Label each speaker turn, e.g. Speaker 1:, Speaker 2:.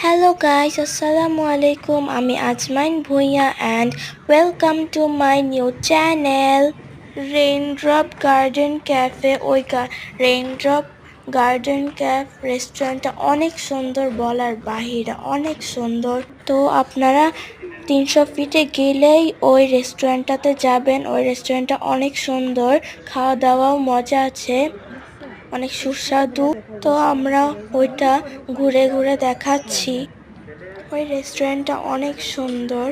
Speaker 1: Hello guys, Assalamu alaikum. আমি আজমাইন Bhuiyan and welcome to my new channel. Raindrop Garden Cafe ওই Raindrop Garden Cafe রেস্টুরেন্টটা অনেক সুন্দর, বলার বাহিরে অনেক সুন্দর। তো আপনারা 300 ফিটে গেলেই ওই রেস্টুরেন্টটাতে যাবেন। ওই রেস্টুরেন্টটা অনেক সুন্দর, খাওয়া দাওয়াও মজা আছে, অনেক সুস্বাদু। তো আমরা ওইটা ঘুরে ঘুরে দেখাচ্ছি। ওই রেস্টুরেন্টটা অনেক সুন্দর।